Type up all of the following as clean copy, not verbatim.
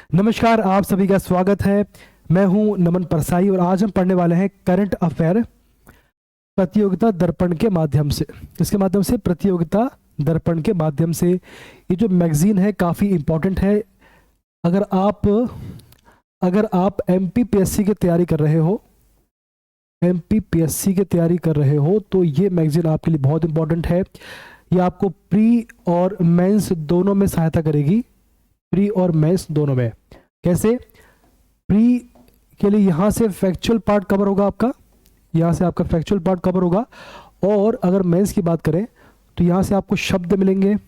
नमस्कार, आप सभी का स्वागत है। मैं हूं नमन परसाई और आज हम पढ़ने वाले हैं करंट अफेयर प्रतियोगिता दर्पण के माध्यम से। इसके माध्यम से प्रतियोगिता दर्पण के माध्यम से ये जो मैगजीन है काफ़ी इम्पोर्टेंट है। अगर आप एमपीपीएससी की तैयारी कर रहे हो, तो ये मैगजीन आपके लिए बहुत इम्पोर्टेंट है। ये आपको प्री और मेंस दोनों में सहायता करेगी। प्री और मेंस दोनों में। कैसे? प्री के लिए यहाँ से फैक्चुअल पार्ट कवर होगा आपका, यहाँ से आपका फैक्चुअल पार्ट कवर होगा। और अगर मेंस की बात करें तो यहाँ से आपको शब्द मिलेंगे, है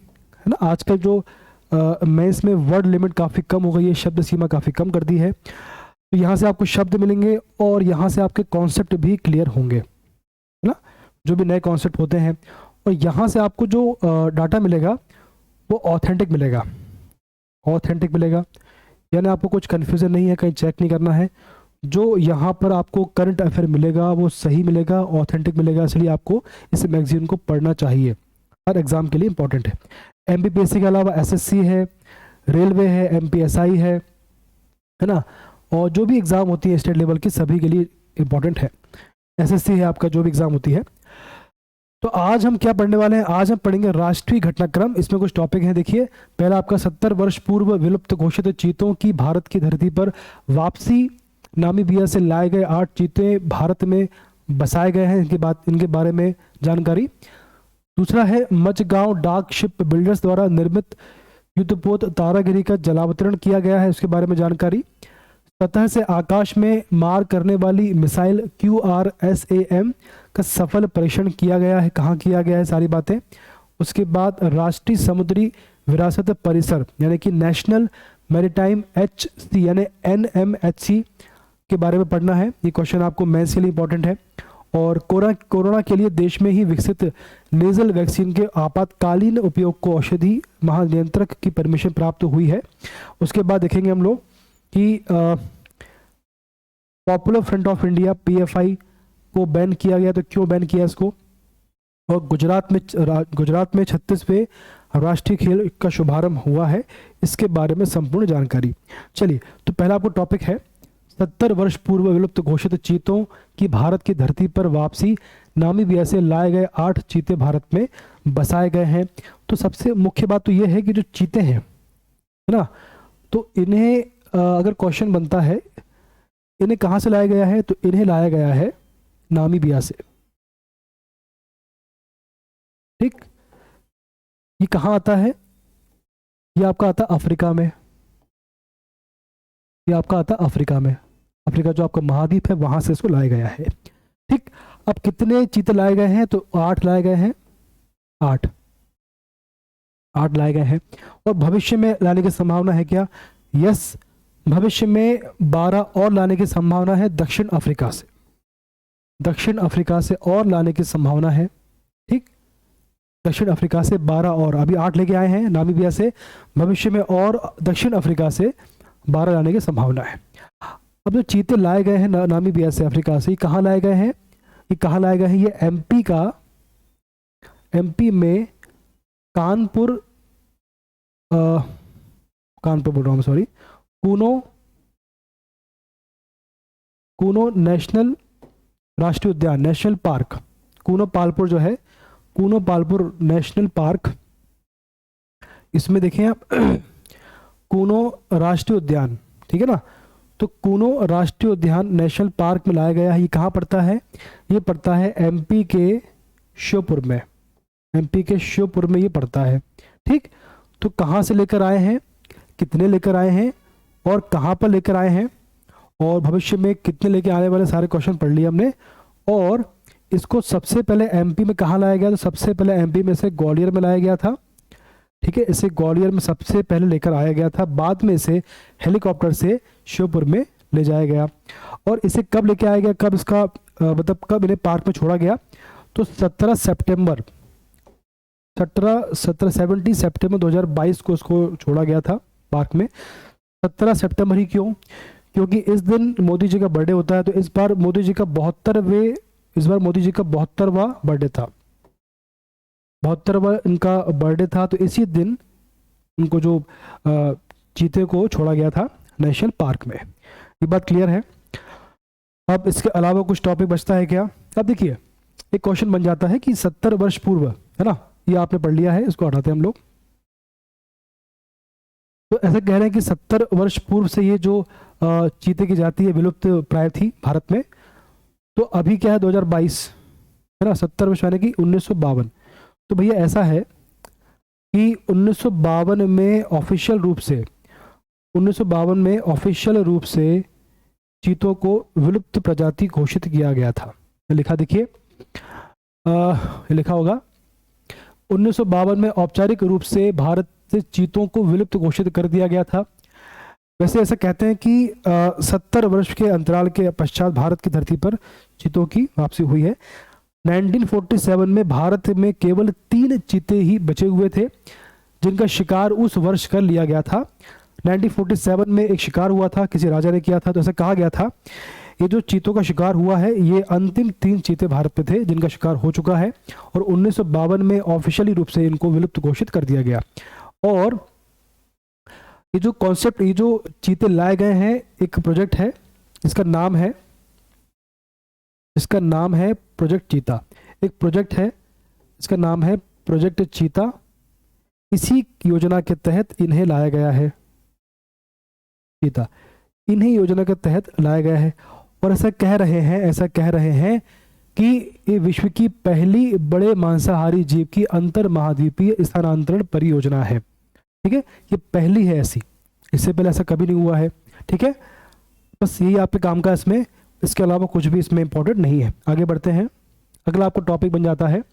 ना। आजकल जो मेंस में वर्ड लिमिट काफ़ी कम हो गई है, शब्द सीमा काफ़ी कम कर दी है। तो यहाँ से आपको शब्द मिलेंगे और यहाँ से आपके कॉन्सेप्ट भी क्लियर होंगे, है ना, जो भी नए कॉन्सेप्ट होते हैं। और यहाँ से आपको जो डाटा मिलेगा वो ऑथेंटिक मिलेगा, यानी आपको कुछ कन्फ्यूज़न नहीं है, कहीं चेक नहीं करना है। जो यहाँ पर आपको करंट अफेयर मिलेगा वो सही मिलेगा, ऑथेंटिक मिलेगा। इसलिए आपको इस मैगजीन को पढ़ना चाहिए, हर एग्ज़ाम के लिए इम्पोर्टेंट है। एमपीपीएससी के अलावा एसएससी है, रेलवे है, एमपीएसआई है ना। और जो भी एग्ज़ाम होती है स्टेट लेवल की सभी के लिए इम्पोर्टेंट है। एसएससी है आपका, जो भी एग्ज़ाम होती है। तो आज हम क्या पढ़ने वाले हैं? आज हम पढ़ेंगे राष्ट्रीय घटनाक्रम। इसमें कुछ टॉपिक हैं, देखिए। पहला आपका 70 वर्ष पूर्व विलुप्त घोषित चीतों की भारत की धरती पर वापसी। नामीबिया से लाए गए 8 चीते भारत में बसाए गए हैं, इनके बारे में जानकारी। दूसरा है मचगांव डाक शिप बिल्डर्स द्वारा निर्मित युद्धपोत तारागिरी का जलावतरण किया गया है, उसके बारे में जानकारी। सतह से आकाश में मार करने वाली मिसाइल QRSAM का सफल परीक्षण किया गया है, कहाँ किया गया है, सारी बातें। उसके बाद राष्ट्रीय समुद्री विरासत परिसर यानी कि नेशनल मैरीटाइम HC यानी NMHC के बारे में पढ़ना है। ये क्वेश्चन आपको मेंस के लिए इंपॉर्टेंट है। और कोरोना के लिए देश में ही विकसित नेजल वैक्सीन के आपातकालीन उपयोग को औषधि महानियंत्रक की परमिशन प्राप्त हुई है। उसके बाद देखेंगे हम लोग कि popular front of India PFI को बैन किया गया, तो क्यों बैन किया इसको। और गुजरात में 36वें राष्ट्रीय खेल का शुभारंभ हुआ है, इसके बारे में संपूर्ण जानकारी। चलिए, तो पहला आपको टॉपिक है 70 वर्ष पूर्व विलुप्त घोषित चीतों की भारत की धरती पर वापसी। नामीबिया से लाए गए 8 चीते भारत में बसाए गए हैं। तो सबसे मुख्य बात तो यह है कि जो चीते हैं, है ना, तो इन्हें अगर क्वेश्चन बनता है इन्हें कहाँ से लाया गया है, तो इन्हें लाया गया है नामीबिया से। ठीक, ये कहाँ आता है? ये आपका आता अफ्रीका में। अफ्रीका जो आपका महाद्वीप है वहां से इसको लाया गया है। ठीक, अब कितने चीते लाए गए हैं? तो 8 लाए गए हैं। 8 लाए गए हैं। और भविष्य में लाने की संभावना है क्या? यस, भविष्य में 12 और लाने की संभावना है दक्षिण अफ्रीका से और लाने की संभावना है। ठीक, दक्षिण अफ्रीका से 12 और, अभी 8 लेके आए हैं नामीबिया से, भविष्य में और दक्षिण अफ्रीका से 12 लाने की संभावना है। अब जो चीते लाए गए हैं नामीबिया से, अफ्रीका से, कहाँ लाए गए हैं? ये एमपी में कानपुर बोल रहा हूँ, सॉरी, कूनो नेशनल राष्ट्रीय उद्यान, नेशनल पार्क, कूनो पालपुर जो है, कूनो पालपुर नेशनल पार्क, इसमें देखें आप कूनो राष्ट्रीय उद्यान, ठीक है ना। तो कूनो राष्ट्रीय उद्यान नेशनल पार्क में लाया गया है। ये कहाँ पड़ता है? ये पड़ता है एमपी के श्योपुर में, ये पड़ता है। ठीक, तो कहाँ से लेकर आए हैं, कितने लेकर आए हैं और कहाँ पर लेकर आए हैं और भविष्य में कितने लेके आने वाले, सारे क्वेश्चन पढ़ लिए हमने। और इसको सबसे पहले एमपी में कहाँ लाया गया? तो सबसे पहले एमपी में से ग्वालियर में लाया गया था। ठीक है, इसे ग्वालियर में सबसे पहले लेकर आया गया था, बाद में इसे हेलीकॉप्टर से श्योपुर में ले जाया गया। और इसे कब लेके आया गया, कब इसका मतलब कब इन्हें पार्क में छोड़ा गया? तो 17 सितंबर 2022 को इसको छोड़ा गया था पार्क में। 17 सितंबर ही क्यों? क्योंकि इस दिन मोदी जी का बर्थडे होता है। तो इस बार मोदी जी का 72वां बर्थडे था, 72वां इनका बर्थडे था। तो इसी दिन उनको जो चीते को छोड़ा गया था नेशनल पार्क में। ये बात क्लियर है। अब इसके अलावा कुछ टॉपिक बचता है क्या? अब देखिए, एक क्वेश्चन बन जाता है कि 70 वर्ष पूर्व, है ना, ये आपने पढ़ लिया है, इसको हटाते हैं हम लोग। तो ऐसा कह रहे हैं कि 70 वर्ष पूर्व से ये जो चीते की जाति है विलुप्त प्राय थी भारत में। तो अभी क्या है 2022, है ना, 70 वर्ष यानी कि 1952। तो भैया ऐसा है कि 1952 में ऑफिशियल रूप से 1952 में ऑफिशियल रूप से चीतों को विलुप्त प्रजाति घोषित किया गया था। लिखा देखिए, लिखा होगा 1952 में औपचारिक रूप से भारत से चीतों को विलुप्त घोषित कर दिया गया था। वैसे ऐसा कहते हैं कि 70 वर्ष के अंतराल के पश्चात भारत की धरती पर चीतों की वापसी हुई है। 1947 में भारत में केवल 3 चीते ही बचे हुए थे जिनका शिकार उस वर्ष कर लिया गया था। 1947 में एक शिकार हुआ था, किसी राजा ने किया था। तो ऐसा कहा गया था ये जो चीतों का शिकार हुआ है ये अंतिम 3 चीते भारत में थे जिनका शिकार हो चुका है, और 1952 में ऑफिशियली रूप से इनको विलुप्त घोषित कर दिया गया। और ये जो कॉन्सेप्ट, ये जो चीते लाए गए हैं, एक प्रोजेक्ट है, इसका नाम है प्रोजेक्ट चीता। एक प्रोजेक्ट है, इसका नाम है प्रोजेक्ट चीता। इसी योजना के तहत इन्हें लाया गया है, चीता इन्हें योजना के तहत लाया गया है। और ऐसा कह रहे हैं कि ये विश्व की पहली बड़े मांसाहारी जीव की अंतर महाद्वीपीय स्थानांतरण परियोजना है। ठीक है, ये पहली है ऐसी, इससे पहले ऐसा कभी नहीं हुआ है। ठीक है, बस यही आपके काम का इसमें, इसके अलावा कुछ भी इसमें इंपॉर्टेंट नहीं है। आगे बढ़ते हैं। अगला आपको टॉपिक बन जाता है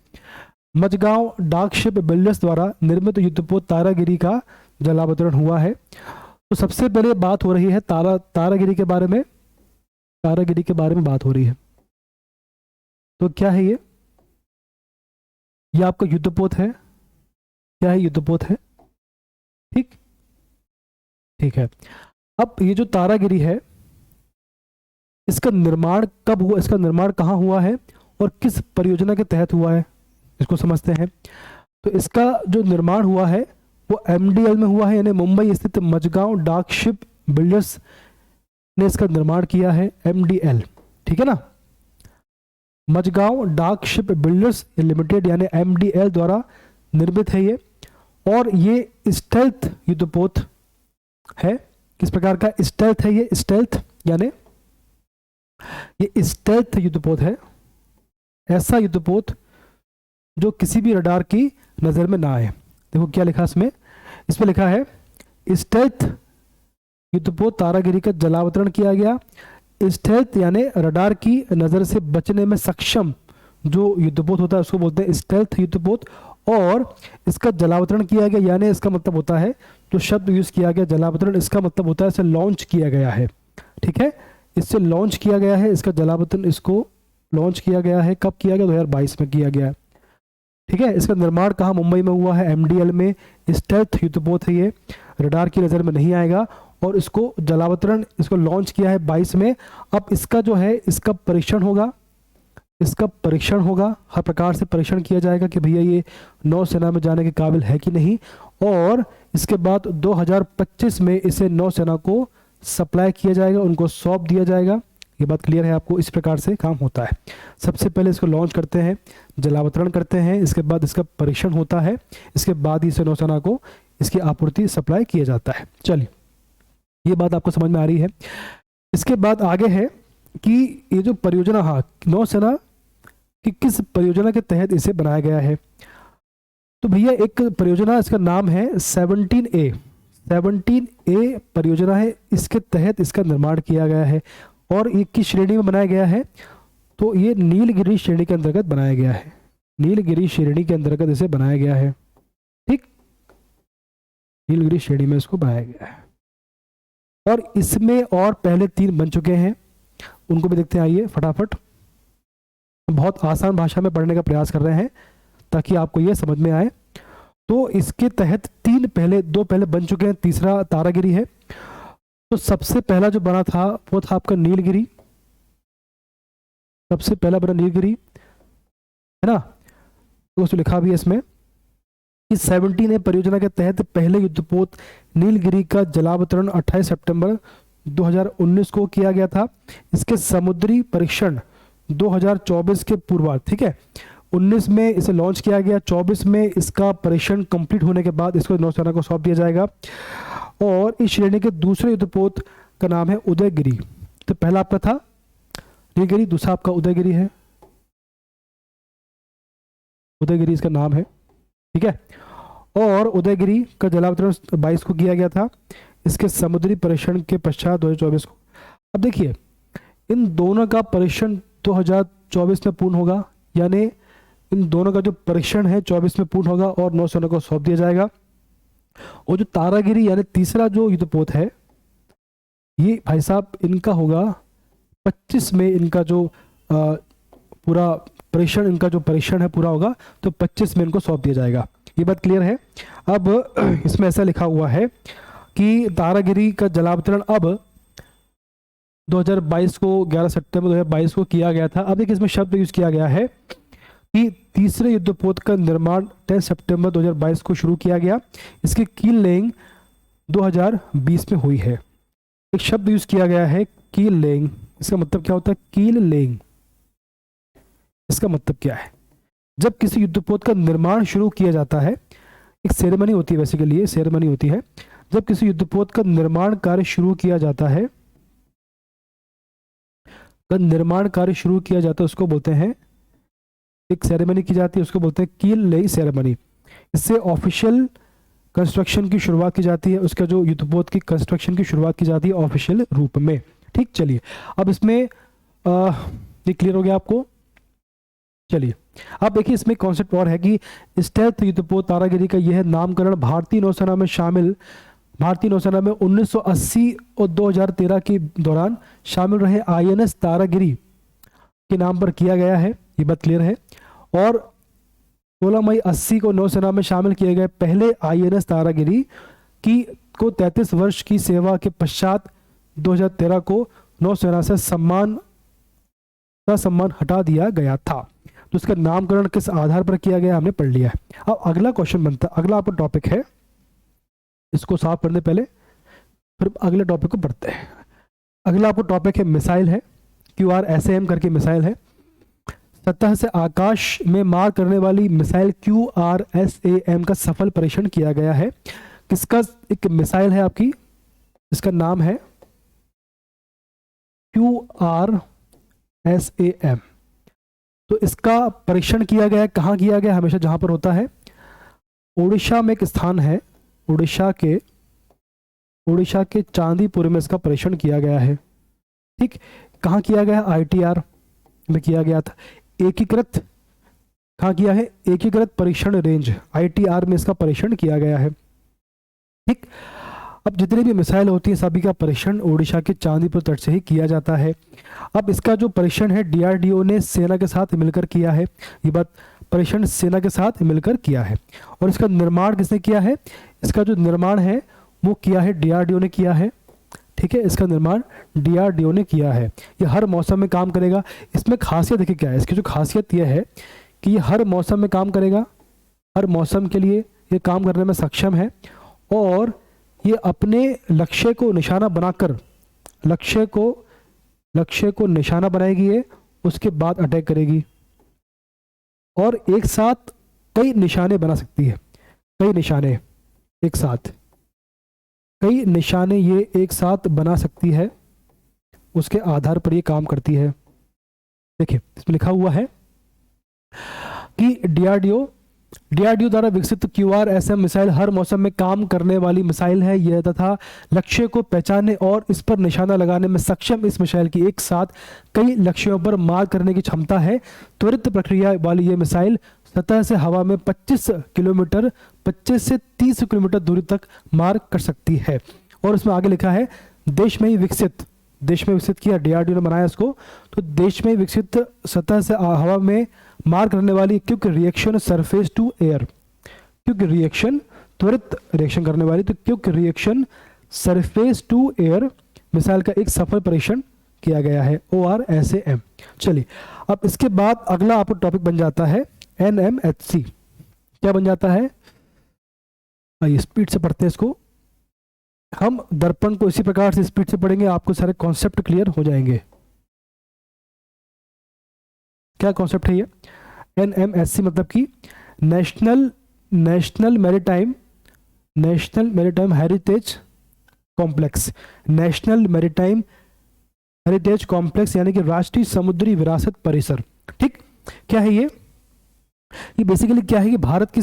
मझगांव डाक शिप बिल्डर्स द्वारा निर्मित युद्धपोत तारागिरी का जलावतरण हुआ है। तो सबसे पहले बात हो रही है तारागिरी के बारे में, तारागिरी के बारे में बात हो रही है। तो क्या है ये आपका युद्धपोत है, क्या है युद्धपोत है। ठीक है। अब ये जो तारागिरी है इसका निर्माण कब हुआ, इसका निर्माण कहाँ हुआ है और किस परियोजना के तहत हुआ है, इसको समझते हैं। तो इसका जो निर्माण हुआ है वो MDL में हुआ है, यानी मुंबई स्थित मझगांव डाक शिप बिल्डर्स ने इसका निर्माण किया है, MDL। ठीक है ना, मझगांव डाक शिप बिल्डर्स लिमिटेड यानी MDL द्वारा निर्मित है ये। और ये स्टेल्थ युद्धपोत है। किस प्रकार का स्टेल्थ है ये? स्टेल्थ यानी ये स्टेल्थ युद्धपोत है, ऐसा युद्धपोत जो किसी भी रडार की नजर में ना आए। देखो क्या लिखा इसमें लिखा है स्टेल्थ युद्धपोत तारागिरी का जलावतरण किया गया। स्टेल्थ यानी रडार की नजर से बचने में सक्षम जो युद्धपोत होता है उसको बोलते हैं स्टेल्थ युद्धपोत। और इसका जलावतरण किया गया, यानी इसका मतलब होता है, जो शब्द यूज किया गया जलावतरण, इसका मतलब होता है इसे लॉन्च किया गया है। ठीक है, इससे लॉन्च किया गया है, इसका जलावतरण इसको लॉन्च किया गया है। कब किया गया? 2022 में किया गया है। ठीक है, इसका निर्माण कहाँ? मुंबई में हुआ है, MDL में। स्टेल्थ युद्धपोत है ये, रडार की नज़र में नहीं आएगा। और इसको जलावतरण, इसको लॉन्च किया है 22 में। अब इसका जो है इसका परीक्षण होगा, हर प्रकार से परीक्षण किया जाएगा कि भैया ये नौसेना में जाने के काबिल है कि नहीं। और इसके बाद 2025 में इसे नौसेना को सप्लाई किया जाएगा, उनको सौंप दिया जाएगा। ये बात क्लियर है आपको? इस प्रकार से काम होता है। सबसे पहले इसको लॉन्च करते हैं, जलावतरण करते हैं, इसके बाद इसका परीक्षण होता है, इसके बाद ही इसे नौसेना को इसकी आपूर्ति सप्लाई किया जाता है। चलिए, ये बात आपको समझ में आ रही है। इसके बाद आगे है कि ये जो परियोजना, हाँ, नौसेना कि किस परियोजना के तहत इसे बनाया गया है। तो भैया एक परियोजना, इसका नाम है 17A परियोजना है, इसके तहत इसका निर्माण किया गया है। और ये किस श्रेणी में बनाया गया है? तो ये नीलगिरी श्रेणी के अंतर्गत बनाया गया है, नीलगिरी श्रेणी के अंतर्गत इसे बनाया गया है। ठीक, नीलगिरी श्रेणी में इसको बनाया गया है। और इसमें और पहले 3 बन चुके हैं, उनको भी देखते हैं। आइए फटाफट, बहुत आसान भाषा में पढ़ने का प्रयास कर रहे हैं ताकि आपको ये समझ में आए। तो इसके तहत 2 पहले बन चुके हैं, तीसरा तारागिरी है। तो सबसे पहला जो बना था वो था आपका नीलगिरी, सबसे पहला बना नीलगिरी, है ना। तो उसमें लिखा भी है इसमें इस 17A परियोजना के तहत पहले युद्धपोत नीलगिरी का जलावतरण 28 सितंबर 2019 को किया गया था। इसके समुद्री परीक्षण 2024 के पूर्वार्ध, ठीक है, 19 में इसे लॉन्च किया गया, 24 में इसका परीक्षण कंप्लीट होने के बाद इसको नौसेना को सौंप दिया जाएगा। और इस श्रेणी के दूसरे युद्धपोत का नाम है उदयगिरी। तो पहला आपका था नीलगिरी, दूसरा आपका उदयगिरी है, उदयगिरी इसका नाम है, ठीक है। और उदयगिरी का जलावतरण 22 को किया गया था, इसके समुद्री परीक्षण के पश्चात 2024 को। अब देखिए इन दोनों का परीक्षण 2024 में पूर्ण होगा, यानी इन दोनों का जो परीक्षण है 24 में पूर्ण होगा और नौसेना को सौंप दिया जाएगा। और जो तारागिरी यानी तीसरा जो युद्धपोत है, ये भाई साहब इनका होगा 25 में, इनका जो पूरा परीक्षण, इनका जो परीक्षण है पूरा होगा तो 25 में इनको सौंप दिया जाएगा। ये बात क्लियर है। अब इसमें ऐसा लिखा हुआ है कि तारागिरी का जलावतरण अब 2022 को 11 सितंबर 2022 को किया गया था। अब देखिए इसमें शब्द यूज किया गया है कि तीसरे युद्धपोत का निर्माण 10 सितंबर 2022 को शुरू किया गया, इसकी कील लेइंग 2020 में हुई है। एक शब्द यूज किया गया है कील लेइंग, इसका मतलब क्या होता है? कील लेइंग, इसका मतलब क्या है? जब किसी युद्धपोत का निर्माण शुरू किया जाता है, एक सेरेमनी होती है, बेसिकली ये सेरेमनी होती है। जब किसी युद्धपोत का निर्माण कार्य शुरू किया जाता है, उसको बोलते हैं, एक सेरेमनी की जाती है, उसको बोलते हैं कील लेइंग सेरेमनी। इससे ऑफिशियल कंस्ट्रक्शन की शुरुआत की जाती है, उसका जो युद्धपोत की कंस्ट्रक्शन की शुरुआत की जाती है ऑफिशियल रूप में। ठीक, चलिए अब इसमें ये क्लियर हो गया आपको। चलिए अब देखिए इसमें कॉन्सेप्ट और है कि स्टेल्थ युद्धपोत तारागिरी का यह नामकरण भारतीय नौसेना में 1980 और 2013 के दौरान शामिल रहे INS तारागिरी के नाम पर किया गया है। ये बात क्लियर है। और 16 मई 80 को नौसेना में शामिल किए गए पहले INS तारागिरी को 33 वर्ष की सेवा के पश्चात 2013 को नौसेना से सम्मान हटा दिया गया था। तो इसका नामकरण किस आधार पर किया गया हमने पढ़ लिया है। अब अगला क्वेश्चन बनता है, अगला आपका टॉपिक है, इसको साफ करने पहले फिर अगले टॉपिक को पढ़ते हैं। अगला आपको टॉपिक है मिसाइल है, QRSAM करके मिसाइल है। सतह से आकाश में मार करने वाली मिसाइल QRSAM का सफल परीक्षण किया गया है। किसका एक मिसाइल है आपकी, इसका नाम है QRSAM। तो इसका परीक्षण किया गया, कहाँ किया गया? हमेशा जहां पर होता है, उड़ीसा में एक स्थान है, उड़ीसा के चांदीपुर में इसका परीक्षण किया गया है। ठीक, कहाँ किया गया? ITR में किया गया था। एकीकृत, कहाँ किया है? एकीकृत परीक्षण रेंज ITR में इसका परीक्षण किया गया है। ठीक, अब जितनी भी मिसाइल होती है सभी का परीक्षण ओडिशा के चांदीपुर तट से ही किया जाता है। अब इसका जो परीक्षण है DRDO ने सेना के साथ मिलकर किया है। ये बात, परीक्षण सेना के साथ मिलकर किया है। और इसका निर्माण किसने किया है? इसका जो निर्माण है वो किया है DRDO ने किया है। ठीक है, इसका निर्माण DRDO ने किया है। ये हर मौसम में काम करेगा। इसमें खासियत देखिए क्या है, इसकी जो खासियत यह है कि ये हर मौसम में काम करेगा, हर मौसम के लिए ये काम करने में सक्षम है। और ये अपने लक्ष्य को निशाना बनाकर, लक्ष्य को निशाना बनाएगी ये, उसके बाद अटैक करेगी। और एक साथ कई निशाने बना सकती है, कई निशाने ये एक साथ बना सकती है, उसके आधार पर ये काम करती है। देखिए इसमें लिखा हुआ है कि DRDO द्वारा विकसित QRSAM मिसाइल हर मौसम में काम करने वाली मिसाइल है। यह तथा लक्ष्य को पहचानने और इस पर निशाना लगाने में सक्षम इस मिसाइल की एक साथ कई लक्ष्यों पर मार करने की क्षमता है। त्वरित प्रक्रिया वाली यह मिसाइल सतह से हवा में 25 से 30 किलोमीटर दूरी तक मार कर सकती है। और इसमें आगे लिखा है देश में ही विकसित किया, DRDO ने बनाया इसको। तो देश में विकसित सतह से हवा में मार करने वाली quick reaction surface to air, quick reaction, त्वरित रिएक्शन करने वाली, तो quick reaction surface to air missile का एक सफल परीक्षण किया गया है, ORSAM। चलिए अब इसके बाद अगला आपको टॉपिक बन जाता है NMHC। क्या बन जाता है? आइए स्पीड से पढ़ते हैं इसको। हम दर्पण को इसी प्रकार से स्पीड से पढ़ेंगे, आपको सारे कॉन्सेप्ट क्लियर हो जाएंगे। क्या कॉन्सेप्ट है ये? NMSC मतलब कि national maritime heritage complex. National maritime heritage complex यानी कि राष्ट्रीय समुद्री विरासत परिसर। ठीक, क्या है ये बेसिकली क्या है कि भारत की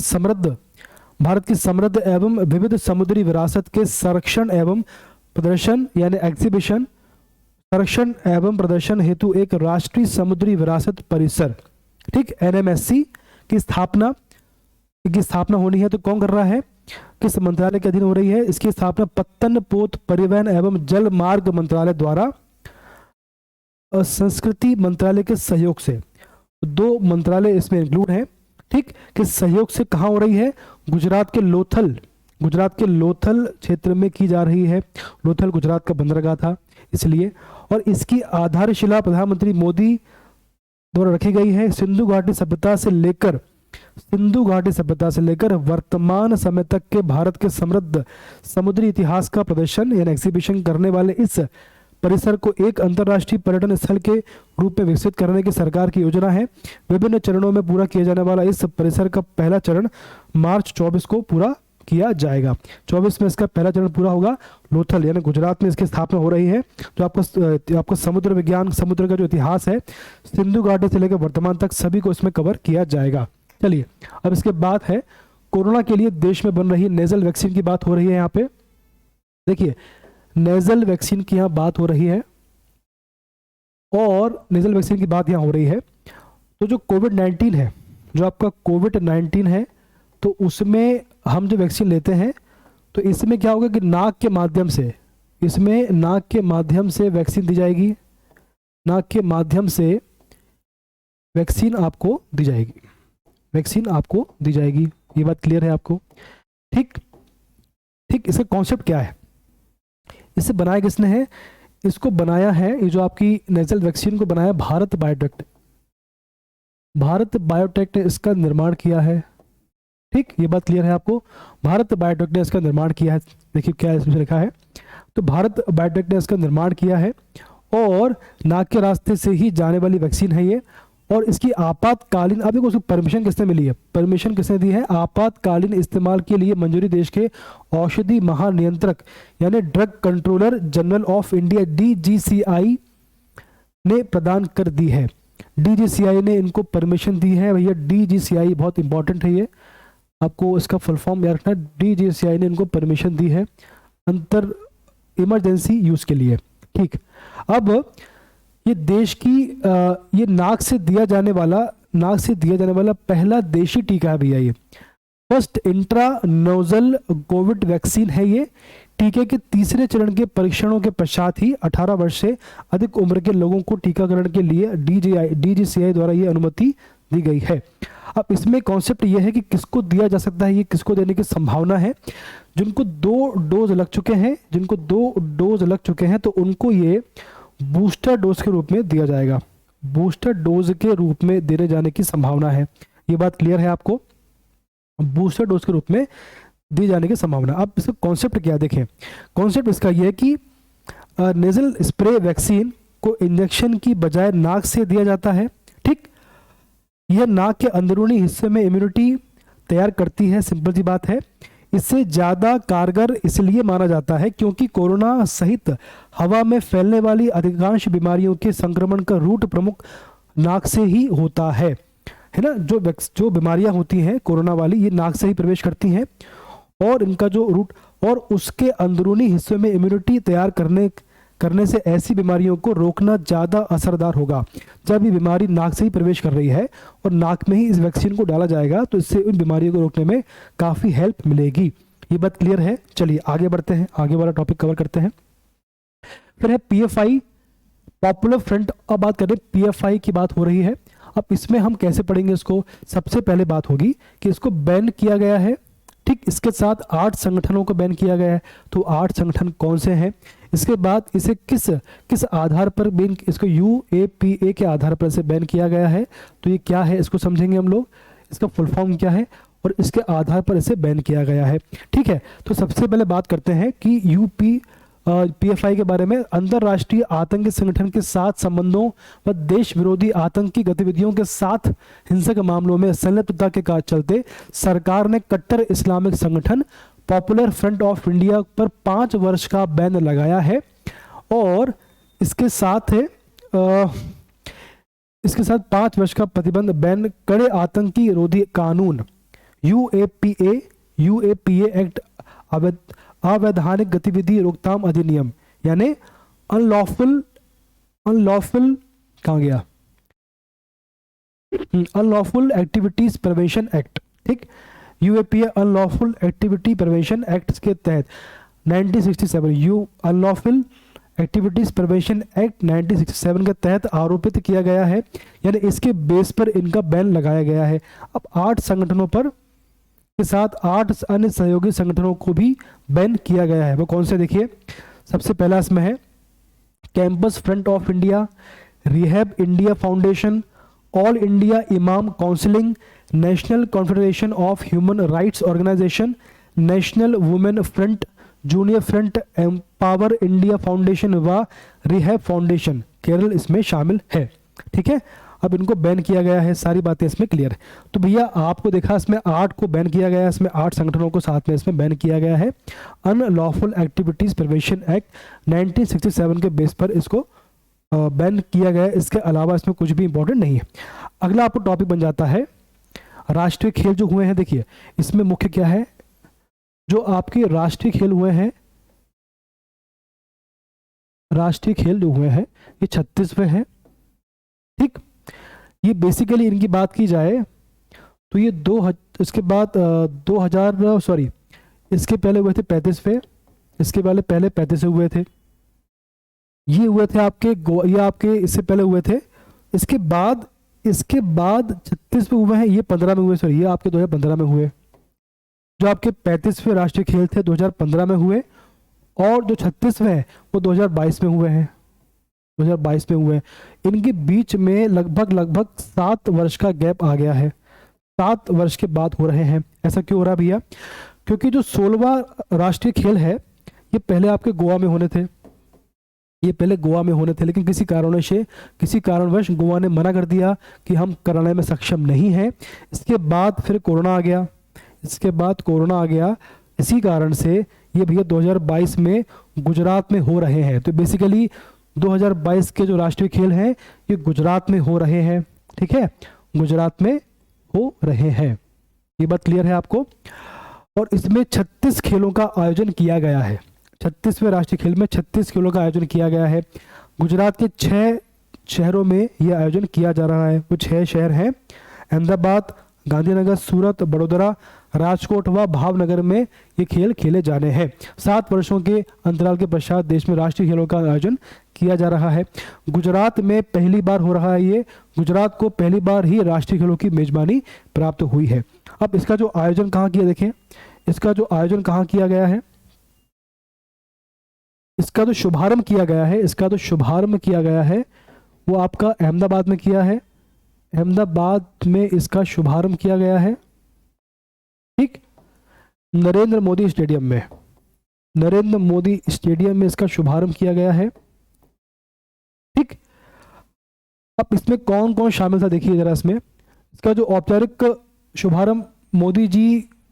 समृद्ध एवं विविध समुद्री विरासत के संरक्षण एवं प्रदर्शन यानी एग्जीबिशन, संरक्षण एवं प्रदर्शन हेतु एक राष्ट्रीय समुद्री विरासत परिसर। ठीक, NMSC की स्थापना होनी है तो कौन कर रहा है, किस मंत्रालय के अधीन हो रही है? इसकी स्थापना पत्तन पोत परिवहन एवं जल मार्ग मंत्रालय द्वारा संस्कृति मंत्रालय के सहयोग से, 2 मंत्रालय इसमें इंक्लूड है। ठीक, किस सहयोग से कहाँ हो रही है? गुजरात के लोथल क्षेत्र में की जा रही है। लोथल गुजरात का बंदरगाह था इसलिए, और इसकी आधारशिला प्रधानमंत्री मोदी द्वारा रखी गई है। सिंधु घाटी सभ्यता से लेकर वर्तमान समय तक के भारत के समृद्ध समुद्री इतिहास का प्रदर्शन यानी एग्जीबिशन करने वाले इस परिसर को एक अंतर्राष्ट्रीय पर्यटन स्थल के रूप में विकसित करने की सरकार की योजना है। विभिन्न चरणों में पूरा किया जाने वाला इस परिसर का पहला चरण मार्च 24 को पूरा किया जाएगा। 24 में इसका पहला चरण पूरा होगा। लोथल यानी गुजरात में इसकी स्थापना हो रही है। जो आपका समुद्र विज्ञान, समुद्र का जो इतिहास है सिंधु घाटी से लेकर वर्तमान तक सभी को इसमें कवर किया जाएगा। चलिए, अब इसके बाद है कोरोना के लिए देश में बन रही नेजल वैक्सीन की बात हो रही है। यहाँ पे देखिए, नेजल वैक्सीन की यहाँ बात हो रही है और नेजल वैक्सीन की बात यहाँ हो रही है। तो जो कोविड-19 है, जो आपका कोविड-19 है, तो उसमें हम जो वैक्सीन लेते हैं तो इसमें क्या होगा कि नाक के माध्यम से वैक्सीन दी जाएगी। नाक के माध्यम से वैक्सीन आपको दी जाएगी। ये बात क्लियर है आपको? ठीक, इसका कॉन्सेप्ट क्या है? इसे बनाया किसने है? इसको बनाया है, ये जो आपकी नेजल वैक्सीन को बनाया भारत बायोटेक ने इसका निर्माण किया है। ठीक, ये बात क्लियर है आपको? भारत बायोटेक ने इसका निर्माण किया है। देखिए क्या इसमें लिखा है, तो भारत बायोटेक ने इसका निर्माण किया है और नाक के रास्ते से ही जाने वाली वैक्सीन है ये। और इसकी आपातकालीन, अब देखो उसको परमिशन किसने मिली है? परमिशन किसने दी है? आपातकालीन इस्तेमाल के लिए मंजूरी देश के औषधि महानियंत्रक यानी drug controller general of India DGCI ने प्रदान कर दी है। DGCI ने इनको परमिशन दी है। भैया DGCI बहुत इंपॉर्टेंट है, ये आपको इसका फुल फॉर्म याद रखना। DGCI ने इनको परमिशन दी है इमरजेंसी यूज के लिए। ठीक, अब ये देश की ये नाक से दिया जाने वाला पहला देशी टीका है भैया। ये first intra nozzle Covid vaccine है। ये टीके के तीसरे चरण के परीक्षणों के पश्चात ही 18 वर्ष से अधिक उम्र के लोगों को टीकाकरण के लिए DGCI द्वारा ये अनुमति दी गई है। अब इसमें कॉन्सेप्ट ये है कि किसको दिया जा सकता है, ये किसको देने की संभावना है? जिनको 2 डोज लग चुके हैं तो उनको ये बूस्टर डोज के रूप में दिया जाएगा। बूस्टर डोज के रूप में देने जाने की संभावना है। ये बात क्लियर है आपको? बूस्टर डोज के रूप में दिए जाने की संभावना। अब इसका कॉन्सेप्ट क्या देखें? कॉन्सेप्ट इसका यह है कि नेजल स्प्रे वैक्सीन को इंजेक्शन की बजाय नाक से दिया जाता है। ठीक, यह नाक के अंदरूनी हिस्से में इम्यूनिटी तैयार करती है। सिंपल सी बात है। इससे ज़्यादा कारगर इसलिए माना जाता है क्योंकि कोरोना सहित हवा में फैलने वाली अधिकांश बीमारियों के संक्रमण का रूट प्रमुख नाक से ही होता है ना। जो बीमारियां होती हैं कोरोना वाली, ये नाक से ही प्रवेश करती हैं और इनका जो रूट और उसके अंदरूनी हिस्से में इम्यूनिटी तैयार करने से ऐसी बीमारियों को रोकना ज़्यादा असरदार होगा। जब ये बीमारी नाक से ही प्रवेश कर रही है और नाक में ही इस वैक्सीन को डाला जाएगा तो इससे उन बीमारियों को रोकने में काफ़ी हेल्प मिलेगी। ये बात क्लियर है? चलिए आगे बढ़ते हैं, आगे वाला टॉपिक कवर करते हैं। फिर है PFI, पॉपुलर फ्रंट। अब बात करें PFI की बात हो रही है। अब इसमें हम कैसे पढ़ेंगे इसको? सबसे पहले बात होगी कि इसको बैन किया गया है। ठीक, इसके साथ 8 संगठनों को बैन किया गया है। तो 8 संगठन कौन से हैं? इसके बाद इसे किस आधार पर बैन, इसको UAPA के आधार पर से बैन किया गया है। तो ये क्या है इसको समझेंगे हम लोग, इसका फुल फॉर्म क्या है और इसके आधार पर इसे बैन किया गया है। ठीक है, तो सबसे पहले बात करते हैं कि पीएफआई के बारे में। अंतरराष्ट्रीय आतंकी संगठन के साथ संबंधों व देश विरोधी आतंकी गतिविधियों के साथ हिंसक मामलों में संलिप्तता के चलते सरकार ने कट्टर इस्लामिक संगठन पॉपुलर फ्रंट ऑफ इंडिया पर 5 वर्ष का बैन लगाया है। और इसके साथ 5 वर्ष का प्रतिबंध बैन कड़े आतंकी रोधी कानून यूएपीए एक्ट, अवैधानिक गतिविधि रोकथाम अधिनियम यानी अनलॉफुल कहाँ गया, अनलॉफुल एक्टिविटीज प्रिवेंशन एक्ट। ठीक, UAPA unlawful activity prevention act के तहत 1967 अनलॉफुल एक्टिविटीज प्रिवेंशन एक्ट 1967 के तहत आरोपित किया गया है, यानी इसके बेस पर इनका बैन लगाया गया है। अब 8 संगठनों पर के साथ 8 अन्य सहयोगी संगठनों को भी बैन किया गया है। वो कौन से देखिए, सबसे पहला इसमें है Campus Front of India, Rehab India Foundation, All India Imam Counselling, National Confederation of Human Rights Organization, National Women Front, Junior Front, Empower India Foundation व रिहैब फाउंडेशन केरल इसमें शामिल है। ठीक है, अब इनको बैन किया गया है, सारी बातें इसमें क्लियर है। तो भैया आपको देखा इसमें 8 को बैन किया गया है, इसमें 8 संगठनों को साथ में इसमें बैन किया गया है। अनलॉफुल एक्टिविटीज प्रिवेंशन एक्ट 1967 के बेस पर इसको बैन किया गया है। इसके अलावा इसमें कुछ भी इंपॉर्टेंट नहीं है। अगला आपको टॉपिक बन जाता है राष्ट्रीय खेल जो हुए हैं। देखिए इसमें मुख्य क्या है, जो आपके राष्ट्रीय खेल हुए हैं, राष्ट्रीय खेल जो हुए हैं ये 36वें हैं। ठीक, ये बेसिकली इनकी बात की जाए तो ये इसके बाद 2000 सॉरी इसके पहले हुए थे 35वें, इसके पहले 35 हुए थे, ये हुए थे आपके ये आपके इससे पहले हुए थे, इसके बाद 36 में हुए हैं, ये 15 में हुए, सॉरी ये आपके 2015 में हुए। जो आपके 35वें राष्ट्रीय खेल थे 2015 में हुए, और जो 36वें हैं वो 2022 में हुए हैं, 2022 में हुए हैं। इनके बीच में लगभग 7 वर्ष का गैप आ गया है, 7 वर्ष के बाद हो रहे हैं। ऐसा क्यों हो रहा है भैया, क्योंकि जो 16वां राष्ट्रीय खेल है ये पहले आपके गोवा में होने थे, ये पहले गोवा में होने थे, लेकिन किसी कारणवश गोवा ने मना कर दिया कि हम कराने में सक्षम नहीं हैं। इसके बाद फिर कोरोना आ गया, इसी कारण से ये भैया 2022 में गुजरात में हो रहे हैं। तो बेसिकली 2022 के जो राष्ट्रीय खेल हैं ये गुजरात में हो रहे हैं। ठीक है, गुजरात में हो रहे हैं, ये बात क्लियर है आपको। और इसमें 36 खेलों का आयोजन किया गया है, 36वें राष्ट्रीय खेल में 36 खेलों का आयोजन किया गया है। गुजरात के 6 शहरों में यह आयोजन किया जा रहा है। वो 6 शहर हैं अहमदाबाद, गांधीनगर, सूरत, बड़ोदरा, राजकोट व भावनगर में ये खेल खेले जाने हैं। 7 वर्षों के अंतराल के पश्चात देश में राष्ट्रीय खेलों का आयोजन किया जा रहा है। गुजरात में पहली बार हो रहा है ये, गुजरात को पहली बार ही राष्ट्रीय खेलों की मेजबानी प्राप्त हुई है। अब इसका जो आयोजन कहाँ किया, देखें इसका जो आयोजन कहाँ किया गया है, इसका जो शुभारंभ किया गया है वो आपका अहमदाबाद में किया है, अहमदाबाद में इसका शुभारंभ किया गया है। ठीक, नरेंद्र मोदी स्टेडियम में इसका शुभारंभ किया गया है। ठीक, अब इसमें कौन कौन शामिल था देखिए जरा, इसमें इसका जो औपचारिक शुभारंभ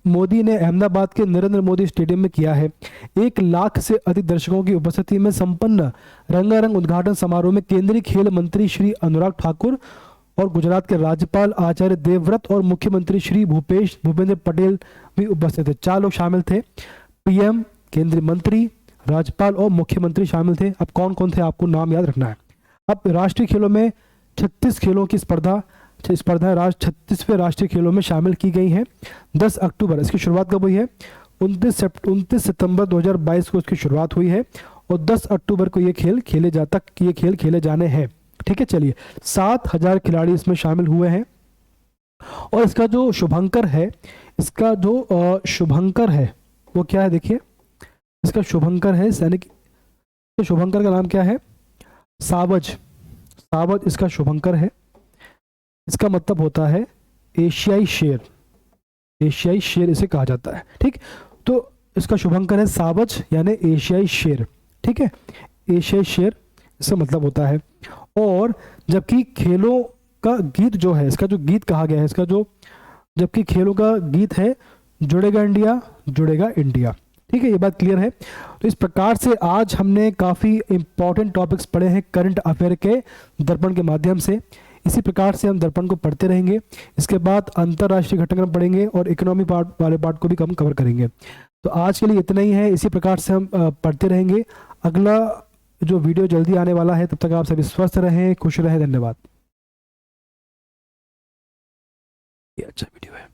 मोदी ने अहमदाबाद के नरेंद्र मोदी स्टेडियम में किया है। 1 लाख से अधिक दर्शकों की उपस्थिति में संपन्न रंगारंग उद्घाटन समारोह में केंद्रीय खेल मंत्री श्री अनुराग ठाकुर और गुजरात के राज्यपाल आचार्य देवव्रत और मुख्यमंत्री श्री भूपेंद्र पटेल भी उपस्थित थे। 4 लोग शामिल थे, पीएम, केंद्रीय मंत्री, राज्यपाल और मुख्यमंत्री शामिल थे। अब कौन कौन थे आपको नाम याद रखना है। अब राष्ट्रीय खेलों में 36 खेलों की स्पर्धाएं 36वें राष्ट्रीय खेलों में शामिल की गई हैं। 10 अक्टूबर इसकी शुरुआत कब हुई है, 29 सितंबर 2022 को इसकी शुरुआत हुई है और 10 अक्टूबर को ये खेल खेले जाने हैं। ठीक है, चलिए 7000 खिलाड़ी इसमें शामिल हुए हैं। और इसका जो शुभंकर है वो क्या है, देखिए इसका शुभंकर है सैनिक, शुभंकर का नाम क्या है, सावज इसका शुभंकर है। इसका मतलब होता है एशियाई एशियाई शेर इसे कहा जाता है। ठीक, तो इसका शुभंकर है सावज यानी एशियाई शेर। ठीक है, एशियाई शेर इसका मतलब होता है। और जबकि खेलों का गीत जो है, इसका जो गीत कहा गया है, इसका जो जबकि खेलों का गीत है जुड़ेगा इंडिया जुड़ेगा इंडिया। ठीक है, ये बात क्लियर है। तो इस प्रकार से आज हमने काफ़ी इंपॉर्टेंट टॉपिक्स पढ़े हैं करंट अफेयर के दर्पण के माध्यम से। इसी प्रकार से हम दर्पण को पढ़ते रहेंगे। इसके बाद अंतर्राष्ट्रीय घटनाक्रम पढ़ेंगे और इकोनॉमी पार्ट वाले पार्ट को भी हम कवर करेंगे। तो आज के लिए इतना ही है। इसी प्रकार से हम पढ़ते रहेंगे। अगला जो वीडियो जल्दी आने वाला है, तब तक आप सभी स्वस्थ रहें, खुश रहें। धन्यवाद। ये अच्छा वीडियो है।